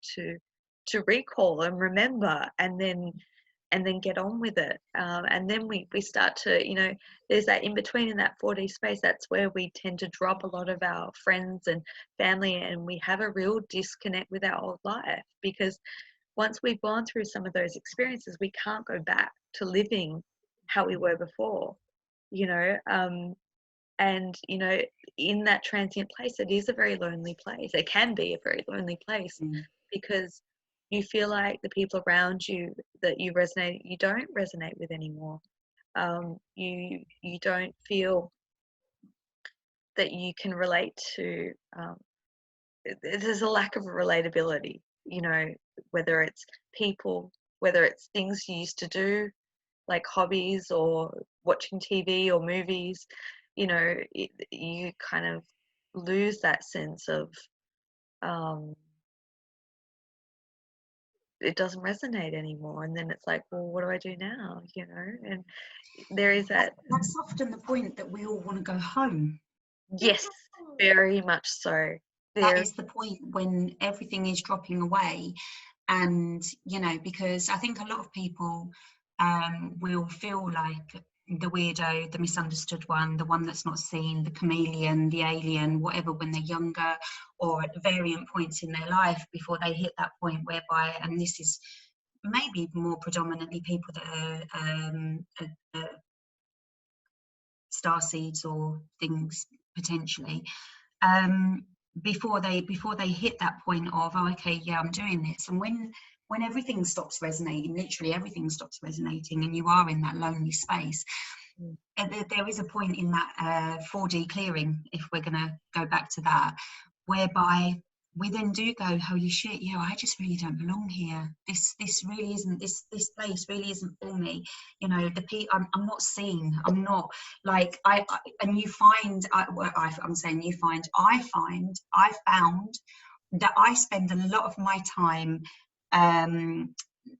recall and remember, and then get on with it. And then we start to, there's that in between, in that 4D space. That's where we tend to drop a lot of our friends and family, and we have a real disconnect with our old life, because once we've gone through some of those experiences, we can't go back to living how we were before, and in that transient place, it is a very lonely place. It can be a very lonely place, because you feel like the people around you that you don't resonate with anymore. You don't feel that you can relate to. There's a lack of relatability, whether it's people, whether it's things you used to do, like hobbies or watching TV or movies. You kind of lose that sense of it doesn't resonate anymore, and then it's like, well, what do I do now? And there is that's often the point, that we all want to go home. Yes, very much so. That is the point, when everything is dropping away. And because I think a lot of people will feel like the weirdo, the misunderstood one, the one that's not seen, the chameleon, the alien, whatever, when they're younger, or at variant points in their life before they hit that point whereby, and this is maybe more predominantly people that are star seeds or things potentially, before they hit that point of, oh, okay, yeah, I'm doing this. And when everything stops resonating, literally everything stops resonating, and you are in that lonely space, there is a point in that 4D clearing, if we're going to go back to that, whereby we then do go, holy shit, yeah, I just really don't belong here. This really isn't, this place really isn't for me. You know, I'm not seen. I'm not like, and you find, I'm saying you find, I found that I spend a lot of my time,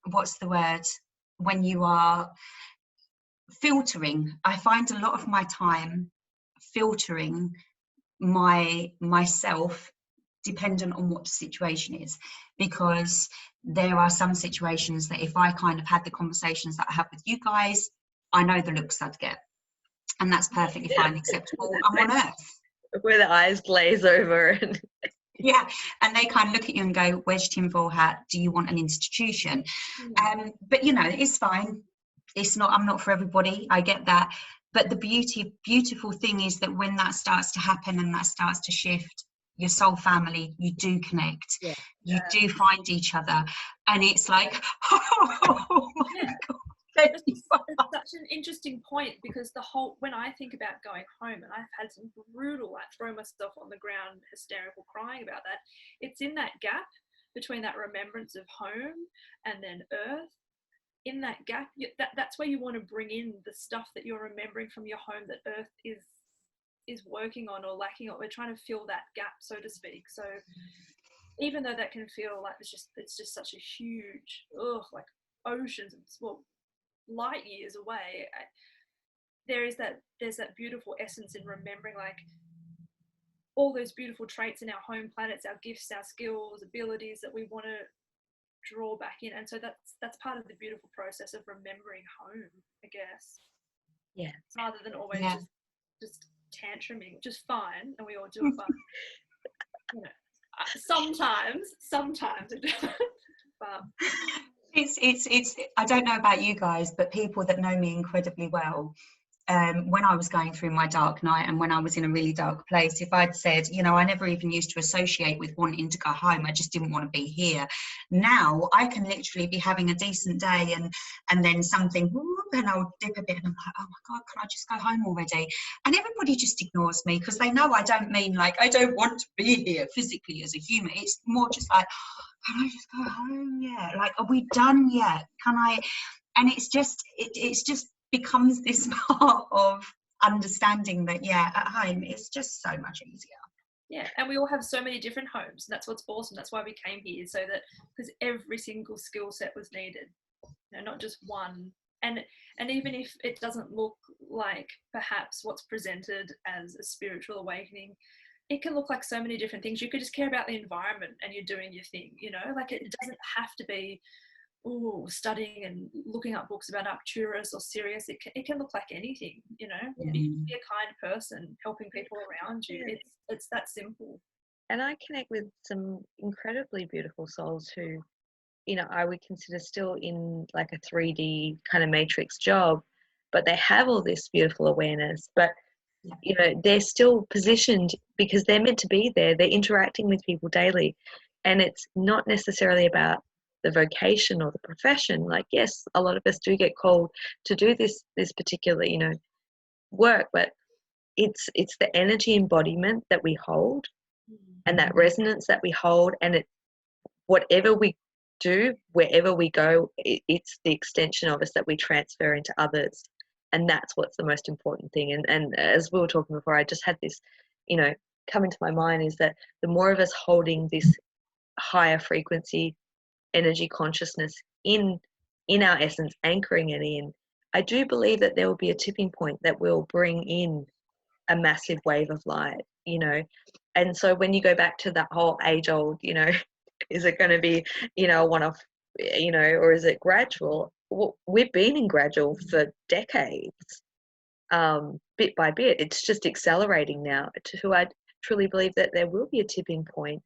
what's the word, when you are filtering, I find a lot of my time filtering myself dependent on what the situation is, because there are some situations that if I kind of had the conversations that I have with you guys, I know the looks I'd get, and that's perfectly fine, acceptable. I'm on earth where the eyes glaze over and yeah, and they kind of look at you and go, where's your tinfoil hat, do you want an institution? But you know, it's fine, it's not, I'm not for everybody, I get that, but the beautiful thing is that when that starts to happen and that starts to shift, your soul family, you do connect, you do find each other, and it's like, oh my God. It's such an interesting point, because when I think about going home, and I've had some brutal, like throw myself on the ground, hysterical crying about that, it's in that gap between that remembrance of home and then earth. In that gap, that's where you want to bring in the stuff that you're remembering from your home that earth is working on or lacking, or we're trying to fill that gap, so to speak. So even though that can feel like it's just such a huge, like oceans, well, light years away, there's that beautiful essence in remembering, like, all those beautiful traits in our home planets, our gifts, our skills, abilities that we want to draw back in. And so that's part of the beautiful process of remembering home, I guess. Yeah, rather than always just tantruming, which is fine, and we all do it, but you know, sometimes it doesn't. But it's I don't know about you guys, but people that know me incredibly well, when I was going through my dark night and when I was in a really dark place, if I'd said, you know, I never even used to associate with wanting to go home, I just didn't want to be here. Now I can literally be having a decent day and then something, and I'll dip a bit and I'm like, oh my God, can I just go home already? And everybody just ignores me, because they know I don't mean like I don't want to be here physically as a human. It's more just like, can I just go home yet? Like, are we done yet? Can I? And it's just becomes this part of understanding that at home it's just so much easier. And we all have so many different homes, and that's what's awesome. That's why we came here, so that, because every single skill set was needed, you know, not just one. And even if it doesn't look like perhaps what's presented as a spiritual awakening, it can look like so many different things. You could just care about the environment and you're doing your thing, you know, like it doesn't have to be studying and looking up books about Arcturus or Sirius. It can look like anything, you know. You can be a kind person helping people around you. It's that simple. And I connect with some incredibly beautiful souls who, you know, I would consider still in like a 3D kind of matrix job, but they have all this beautiful awareness, but you know, they're still positioned because they're meant to be there. They're interacting with people daily, and it's not necessarily about the vocation or the profession. Like, yes, a lot of us do get called to do this particular, you know, work, but it's the energy embodiment that we hold and that resonance that we hold, and it, whatever we do, wherever we go, it's the extension of us that we transfer into others. And that's what's the most important thing. And as we were talking before, I just had this, you know, come into my mind, is that the more of us holding this higher frequency energy consciousness in our essence, anchoring it in, I do believe that there will be a tipping point that will bring in a massive wave of light, you know. And so when you go back to that whole age old, you know, is it going to be, you know, a one-off, you know, or is it gradual? Well, we've been in gradual for decades, bit by bit. It's just accelerating now. I truly believe that there will be a tipping point.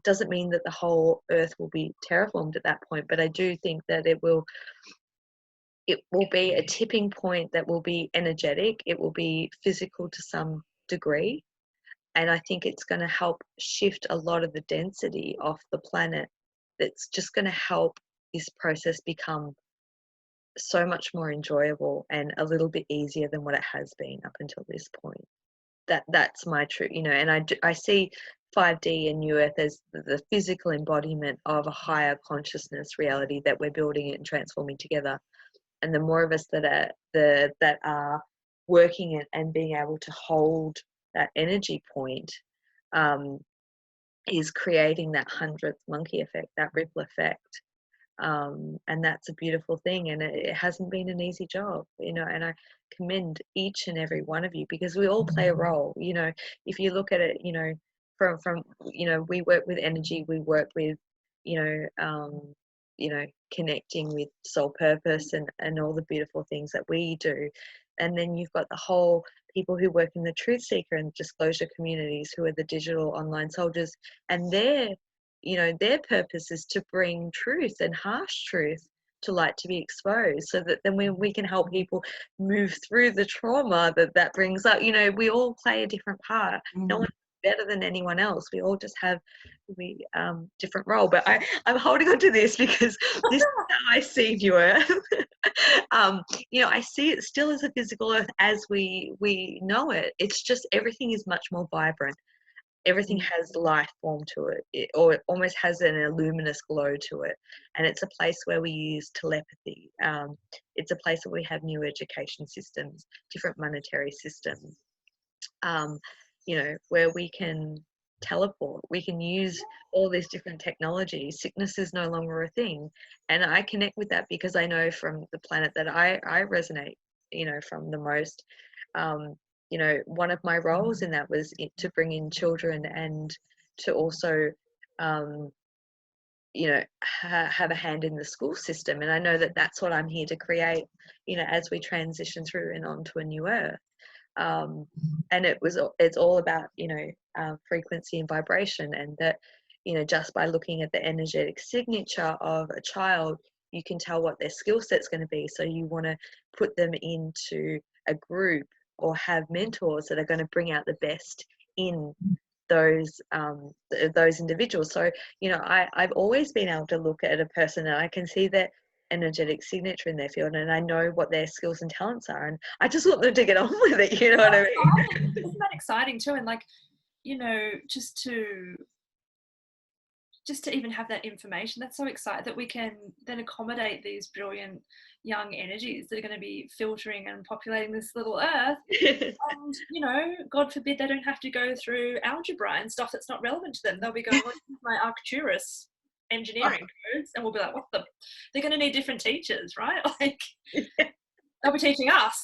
Doesn't mean that the whole earth will be terraformed at that point, but I do think that it will be a tipping point that will be energetic. It will be physical to some degree. And I think it's going to help shift a lot of the density off the planet. That's just going to help this process become so much more enjoyable and a little bit easier than what it has been up until this point. that's my truth, you know. And I see 5D and New Earth as the physical embodiment of a higher consciousness reality that we're building it and transforming together. And the more of us that are working it and being able to hold that energy point, is creating that 100th monkey effect, that ripple effect. And that's a beautiful thing, and it hasn't been an easy job, you know. And I commend each and every one of you, because we all play a role, you know. If you look at it, you know, from you know, we work with energy, we work with, you know, connecting with soul purpose and all the beautiful things that we do. And then you've got the whole people who work in the truth seeker and disclosure communities, who are the digital online soldiers, and their purpose is to bring truth and harsh truth to light, to be exposed, so that then we can help people move through the trauma that brings up. You know, we all play a different part. No one's better than anyone else. We all just have different role. But I'm holding on to this because this is how I see New Earth. You know, I see it still as a physical Earth as we know it. It's just everything is much more vibrant. Everything has life form to it, or it almost has an luminous glow to it. And it's a place where we use telepathy. It's a place where we have new education systems, different monetary systems, you know, where we can teleport, we can use all these different technologies. Sickness is no longer a thing. And I connect with that because I know from the planet that I resonate, you know, from the most. You know, one of my roles in that was to bring in children and to also, you know, have a hand in the school system. And I know that that's what I'm here to create, you know, as we transition through and onto a new Earth. And it's all about, you know, frequency and vibration, and that, you know, just by looking at the energetic signature of a child, you can tell what their skill set's going to be. So you want to put them into a group or have mentors that are going to bring out the best in those individuals. So, you know, I've always been able to look at a person and I can see their energetic signature in their field, and I know what their skills and talents are, and I just want them to get on with it, you know what I mean? Isn't that exciting too? And like, you know, just to even have that information, that's so exciting that we can then accommodate these brilliant young energies that are going to be filtering and populating this little Earth. And, you know, God forbid they don't have to go through algebra and stuff that's not relevant to them. They'll be going, well, my Arcturus engineering codes, and we'll be like, what the? They're going to need different teachers, right? Like, they'll be teaching us.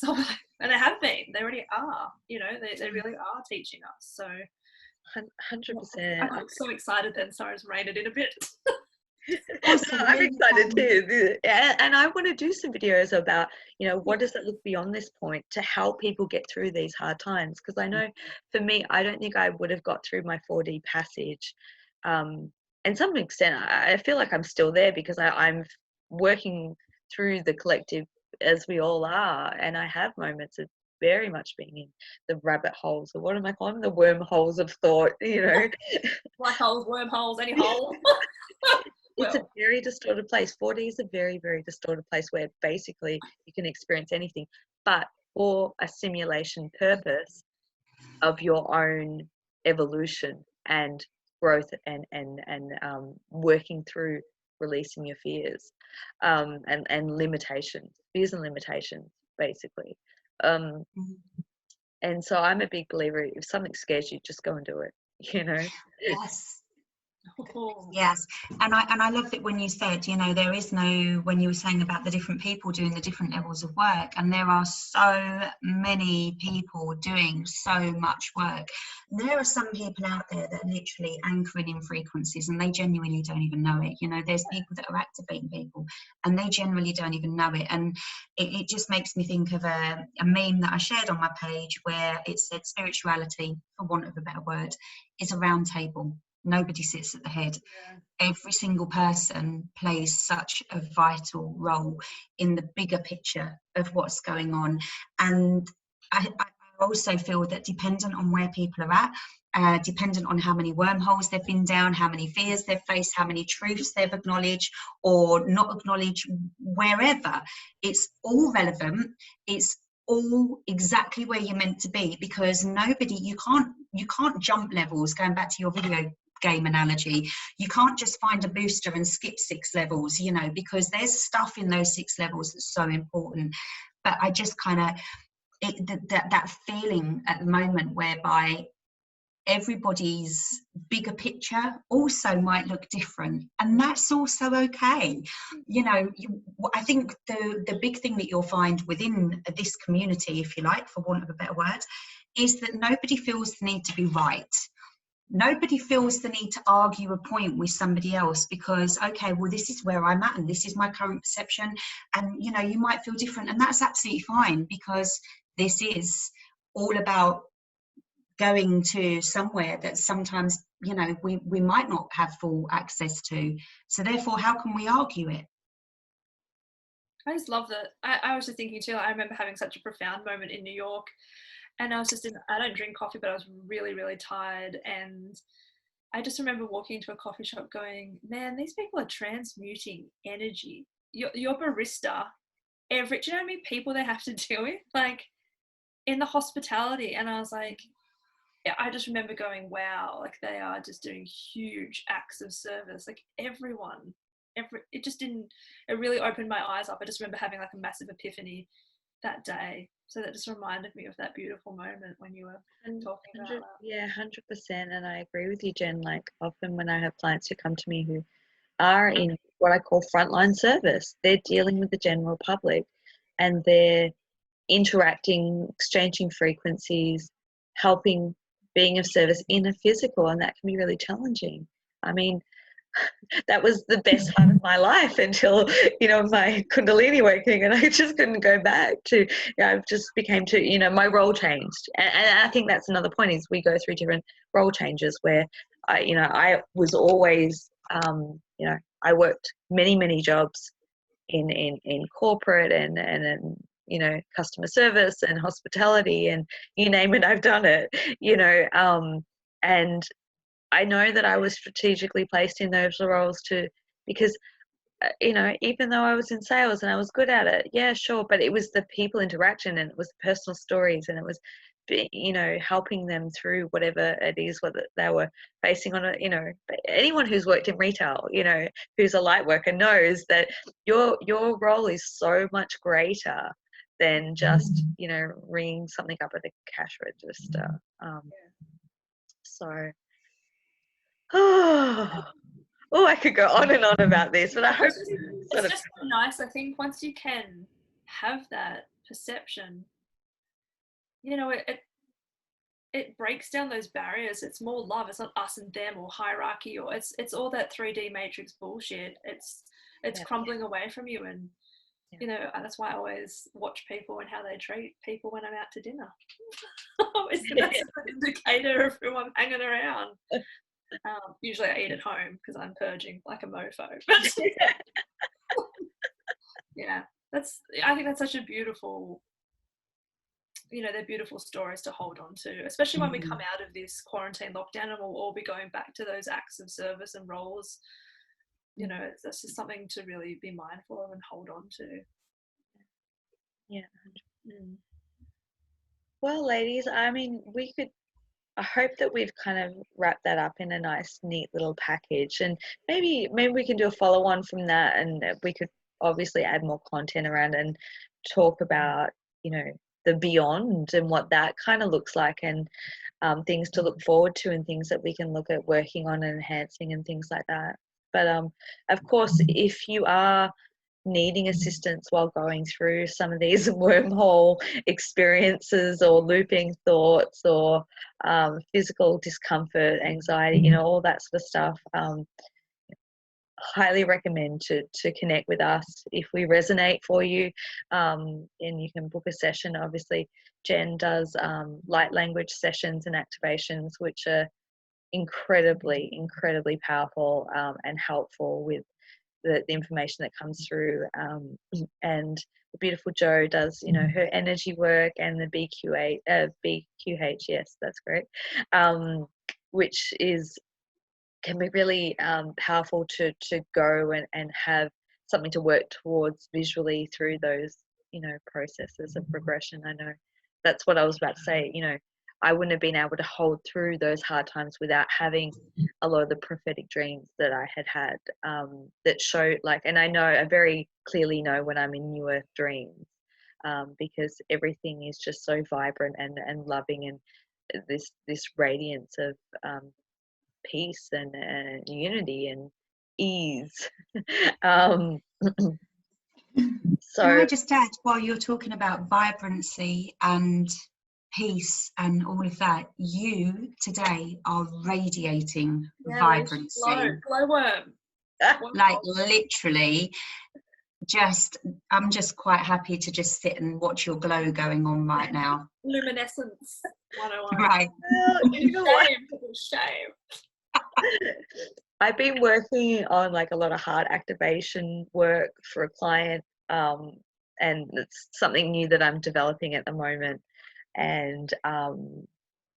And they have been. They already are. You know, they really are teaching us. So 100%. I'm so excited then. Sarah's reined it in a bit. Awesome. I'm excited too. And I want to do some videos about, you know, what does it look beyond this point to help people get through these hard times? Because I know for me, I don't think I would have got through my 4D passage. And to some extent, I feel like I'm still there because I'm working through the collective as we all are. And I have moments of very much being in the rabbit holes, or what am I calling them? The wormholes of thought, you know. Black holes, wormholes, any hole. It's a very distorted place. 4D is a very, very distorted place where basically you can experience anything, but for a simulation purpose of your own evolution and growth and working through releasing your fears and limitations, fears and limitations, basically. And so I'm a big believer, if something scares you, just go and do it, you know. Yes. Yes, and I loved it when you said, you know, there is no, when you were saying about the different people doing the different levels of work, and there are so many people doing so much work. There are some people out there that are literally anchoring in frequencies and they genuinely don't even know it. You know, there's people that are activating people and they generally don't even know it. And it just makes me think of a meme that I shared on my page where it said spirituality, for want of a better word, is a round table. Nobody sits at the head. Every single person plays such a vital role in the bigger picture of what's going on. And I also feel that dependent on where people are at, dependent on how many wormholes they've been down, how many fears they've faced, how many truths they've acknowledged or not acknowledged, wherever, it's all relevant. It's all exactly where you're meant to be, because you can't jump levels. Going back to your video game analogy, you can't just find a booster and skip 6 levels, you know, because there's stuff in those 6 levels that's so important. But I just kind of that feeling at the moment whereby everybody's bigger picture also might look different, and that's also okay. You know, I think the big thing that you'll find within this community, if you like, for want of a better word, is that nobody feels the need to be right. Nobody feels the need to argue a point with somebody else, because, okay, well, this is where I'm at and this is my current perception, and you know, you might feel different, and that's absolutely fine, because this is all about going to somewhere that sometimes, you know, we might not have full access to. So therefore, how can we argue it? I just love that. I was just thinking too, I remember having such a profound moment in New York, and I was just I don't drink coffee, but I was really, really tired. And I just remember walking into a coffee shop going, man, these people are transmuting energy. Your barista, do you know how many people they have to deal with? Like, in the hospitality. And I was like, yeah, I just remember going, wow, like they are just doing huge acts of service. Like it really opened my eyes up. I just remember having like a massive epiphany that day. So that just reminded me of that beautiful moment when you were talking about that. Yeah, 100%. And I agree with you, Jen. Like often when I have clients who come to me who are in what I call frontline service, they're dealing with the general public and they're interacting, exchanging frequencies, helping, being of service in a physical, and that can be really challenging. I mean, that was the best part of my life until, you know, my Kundalini working, and I just couldn't go back to, you know, I just became too, you know, my role changed. And I think that's another point, is we go through different role changes where I was always, you know, I worked many jobs in corporate and you know, customer service and hospitality and you name it, I've done it, you know, and I know that I was strategically placed in those roles because you know, even though I was in sales and I was good at it, yeah, sure, but it was the people interaction and it was the personal stories and it was, you know, helping them through whatever it is, what they were facing on it. You know, anyone who's worked in retail, you know, who's a light worker knows that your role is so much greater than just, you know, ringing something up at a cash register. So, oh, I could go on and on about this, but I hope it's just so nice. I think once you can have that perception, you know, it breaks down those barriers. It's more love. It's not us and them or hierarchy, or it's all that 3D matrix bullshit. It's crumbling away from you. And you know, that's why I always watch people and how they treat people when I'm out to dinner. It's the best indicator of who I'm hanging around. Usually I eat at home because I'm purging like a mofo. Yeah, I think that's such a beautiful, you know, they're beautiful stories to hold on to, especially when we come out of this quarantine lockdown and we'll all be going back to those acts of service and roles. You know, that's just something to really be mindful of and hold on to. Yeah. Well, ladies, I mean, I hope that we've kind of wrapped that up in a nice, neat little package, and maybe we can do a follow-on from that, and we could obviously add more content around and talk about, you know, the beyond and what that kind of looks like, and things to look forward to and things that we can look at working on and enhancing and things like that. But of course, if you are needing assistance while going through some of these wormhole experiences or looping thoughts or physical discomfort, anxiety, you know, all that sort of stuff, highly recommend to connect with us if we resonate for you, and you can book a session. Obviously, Jen does light language sessions and activations, which are incredibly powerful and helpful with the information that comes through, and the beautiful Jo does, you know, her energy work and the BQH, yes, that's correct, which can be really powerful to go and have something to work towards visually through those processes of progression. I know that's what I was about to say. I wouldn't have been able to hold through those hard times without having a lot of the prophetic dreams that I had that showed, like, and I very clearly know when I'm in New Earth dreams, because everything is just so vibrant and loving, and this radiance of peace and unity and ease. Can I just add, while you're talking about vibrancy and peace and all of that, you today are radiating vibrancy. Glowworm. Like literally, I'm just quite happy to just sit and watch your glow going on right now. Luminescence 101. Right. Shame. I've been working on like a lot of heart activation work for a client, and it's something new that I'm developing at the moment, and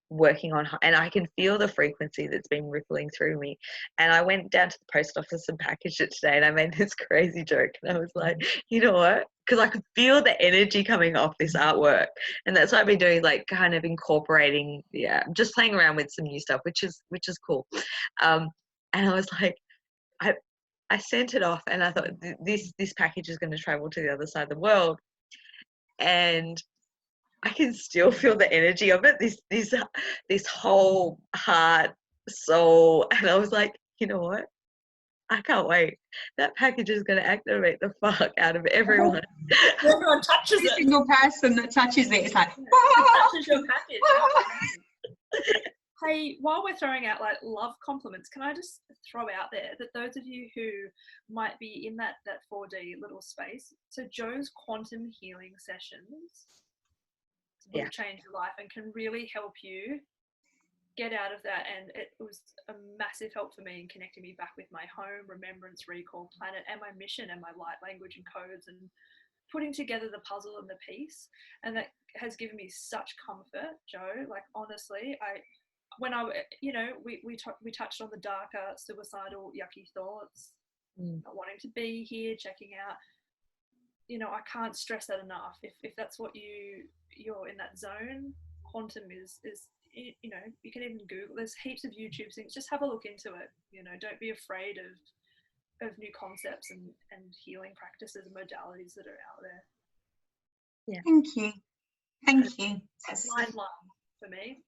working on, and I can feel the frequency that's been rippling through me. And I went down to the post office and packaged it today, and I made this crazy joke, and I was like, you know what, because I could feel the energy coming off this artwork, and that's what I've been doing, like kind of incorporating, just playing around with some new stuff, which is cool. And I was like, I sent it off, and I thought this package is going to travel to the other side of the world, and I can still feel the energy of it. This whole heart, soul, and I was like, you know what? I can't wait. That package is going to activate the fuck out of everyone. Everyone touches it. Every single person that touches it is like, touches your package. Hey, while we're throwing out like love compliments, can I just throw out there that those of you who might be in that 4D little space, so Jo's quantum healing sessions will change your life and can really help you get out of that. And it was a massive help for me in connecting me back with my home, remembrance, recall, planet, and my mission and my light language and codes, and putting together the puzzle and the piece. And that has given me such comfort, Jo. Like, honestly, we touched on the darker, suicidal, yucky thoughts, not wanting to be here, checking out. I can't stress that enough. If that's what you're in that zone, quantum is you can even Google. There's heaps of YouTube things. Just have a look into it. Don't be afraid of new concepts and healing practices and modalities that are out there. Yeah. Thank you. That's lifeline for me.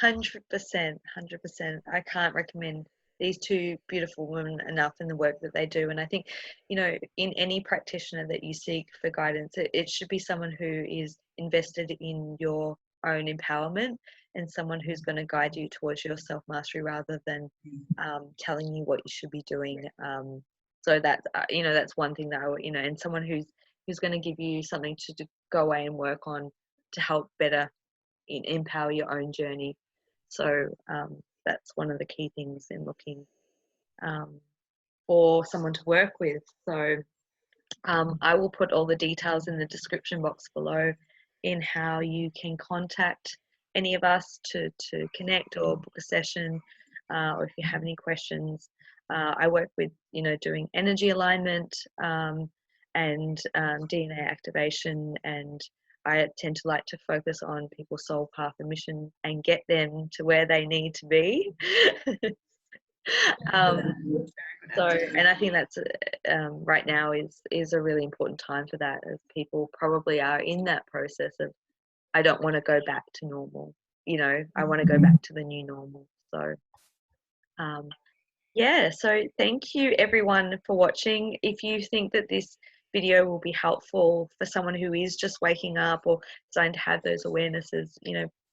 100%. I can't recommend these two beautiful women enough in the work that they do. And I think, in any practitioner that you seek for guidance, it should be someone who is invested in your own empowerment and someone who's going to guide you towards your self-mastery rather than telling you what you should be doing. So that, that's one thing that and someone who's going to give you something to go away and work on to help better empower your own journey. So that's one of the key things in looking for someone to work with. So I will put all the details in the description box below in how you can contact any of us to connect or book a session, or if you have any questions. I work with doing energy alignment and DNA activation, and I tend to like to focus on people's soul path and mission and get them to where they need to be. And I think that's right now is a really important time for that, as people probably are in that process of, I don't want to go back to normal, I want to go back to the new normal. So so thank you everyone for watching. If you think that this video will be helpful for someone who is just waking up or starting to have those awarenesses,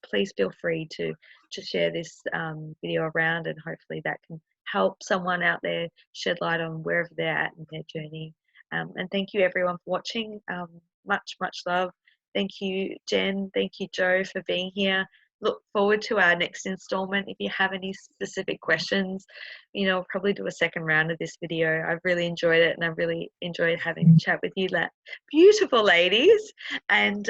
please feel free to share this video around, and hopefully that can help someone out there shed light on wherever they're at in their journey. And thank you everyone for watching. Much love. Thank you, Jen. Thank you, Jo, for being here. Look forward to our next installment. If you have any specific questions, I'll probably do a second round of this video. I've really enjoyed it, and I've really enjoyed having a chat with you, beautiful ladies. And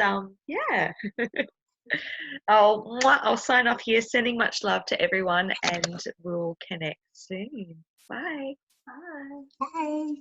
I'll sign off here, sending much love to everyone, and we'll connect soon. Bye. Bye. Bye.